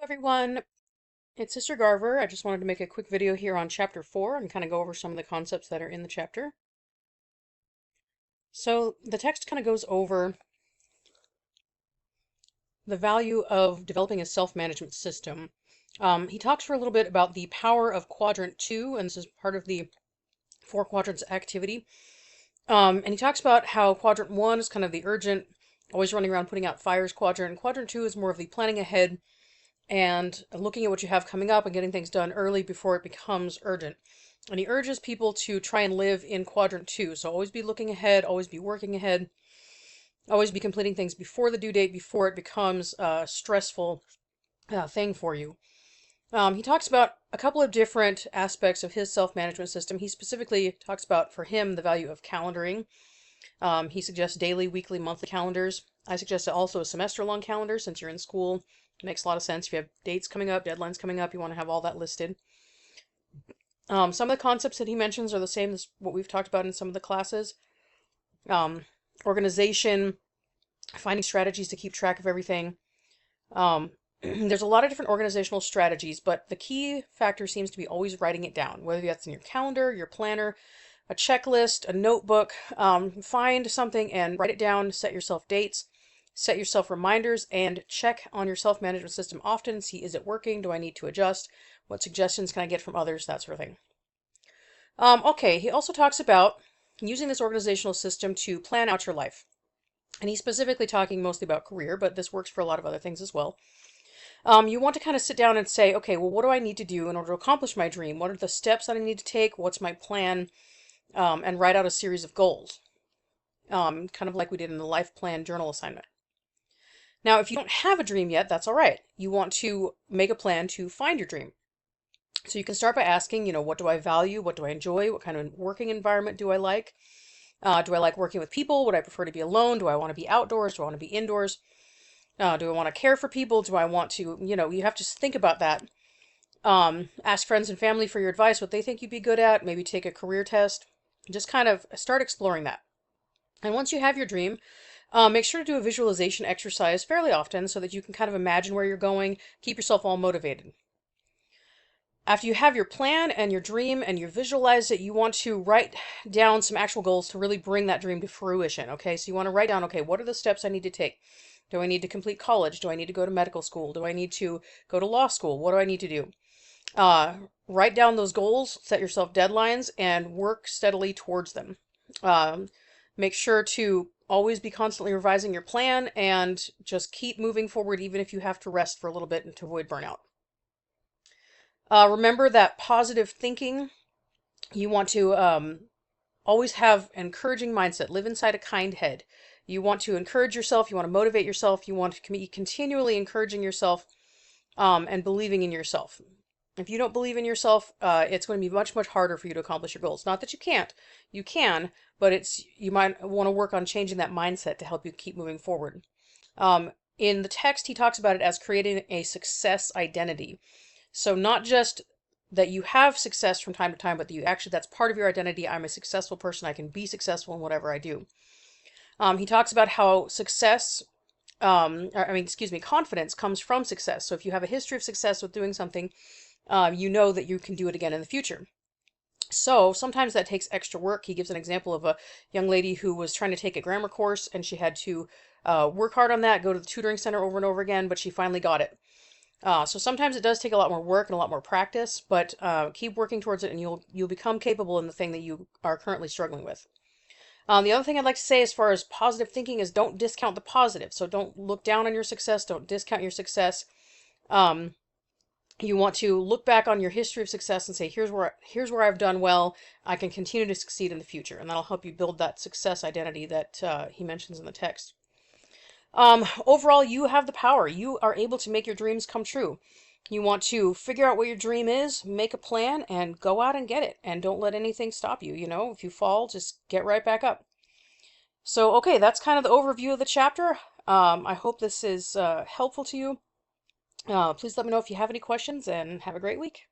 Everyone, it's Sister Garver. I just wanted to make a quick video here on chapter 4 and kind of go over some of the concepts that are in the chapter. So the text kind of goes over the value of developing a self-management system. He talks for a little bit about the power of quadrant 2, and this is part of the 4 quadrants activity. And he talks about how quadrant 1 is kind of the urgent, always running around putting out fires quadrant, and quadrant 2 is more of the planning ahead and looking at what you have coming up and getting things done early before it becomes urgent. And he urges people to try and live in quadrant 2. So always be looking ahead, always be working ahead, always be completing things before the due date, before it becomes a stressful thing for you. He talks about a couple of different aspects of his self-management system. He specifically talks about, for him, the value of calendaring. He suggests daily, weekly, monthly calendars. I suggest also a semester-long calendar since you're in school. It makes a lot of sense. If you have dates coming up, deadlines coming up, you want to have all that listed. Some of the concepts that he mentions are the same as what we've talked about in some of the classes. Organization, finding strategies to keep track of everything. There's a lot of different organizational strategies, but the key factor seems to be always writing it down, whether that's in your calendar, your planner, a checklist, a notebook. Find something and write it down, set yourself dates, set yourself reminders, and check on your self-management system often. See, is it working? Do I need to adjust? What suggestions can I get from others? That sort of thing. Okay, he also talks about using this organizational system to plan out your life. And he's specifically talking mostly about career, but this works for a lot of other things as well. You want to kind of sit down and say, okay, well, what do I need to do in order to accomplish my dream? What are the steps that I need to take? What's my plan? And write out a series of goals, kind of like we did in the life plan journal assignment. Now, if you don't have a dream yet, that's all right. You want to make a plan to find your dream. So you can start by asking, what do I value? What do I enjoy? What kind of working environment do I like? Do I like working with people? Would I prefer to be alone? Do I want to be outdoors? Do I want to be indoors? Do I want to care for people? Do I want to, you have to think about that. Ask friends and family for your advice, what they think you'd be good at. Maybe take a career test. Just kind of start exploring that. And once you have your dream, make sure to do a visualization exercise fairly often so that you can kind of imagine where you're going, keep yourself all motivated. After you have your plan and your dream and you visualize it, you want to write down some actual goals to really bring that dream to fruition, okay? So you want to write down, okay, what are the steps I need to take? Do I need to complete college? Do I need to go to medical school? Do I need to go to law school? What do I need to do? Write down those goals, set yourself deadlines, and work steadily towards them. Make sure to always be constantly revising your plan and just keep moving forward even if you have to rest for a little bit and to avoid burnout. Remember that positive thinking. You want to always have an encouraging mindset. Live inside a kind head. You want to encourage yourself. You want to motivate yourself. You want to be continually encouraging yourself and believing in yourself. If you don't believe in yourself, it's going to be much, much harder for you to accomplish your goals. Not that you can't. You can, but you might want to work on changing that mindset to help you keep moving forward. In the text, he talks about it as creating a success identity. So not just that you have success from time to time, but that that's part of your identity. I'm a successful person. I can be successful in whatever I do. He talks about how confidence comes from success. So if you have a history of success with doing something, you know that you can do it again in the future. So sometimes that takes extra work. He gives an example of a young lady who was trying to take a grammar course and she had to work hard on that, go to the tutoring center over and over again, but she finally got it. So sometimes it does take a lot more work and a lot more practice, but keep working towards it and you'll become capable in the thing that you are currently struggling with. The other thing I'd like to say as far as positive thinking is don't discount the positive. So don't look down on your success. Don't discount your success. You want to look back on your history of success and say, here's where I've done well. I can continue to succeed in the future. And that'll help you build that success identity that he mentions in the text. Overall, you have the power. You are able to make your dreams come true. You want to figure out what your dream is, make a plan, and go out and get it. And don't let anything stop you. If you fall, just get right back up. So, okay, that's kind of the overview of the chapter. I hope this is helpful to you. Please let me know if you have any questions, and have a great week.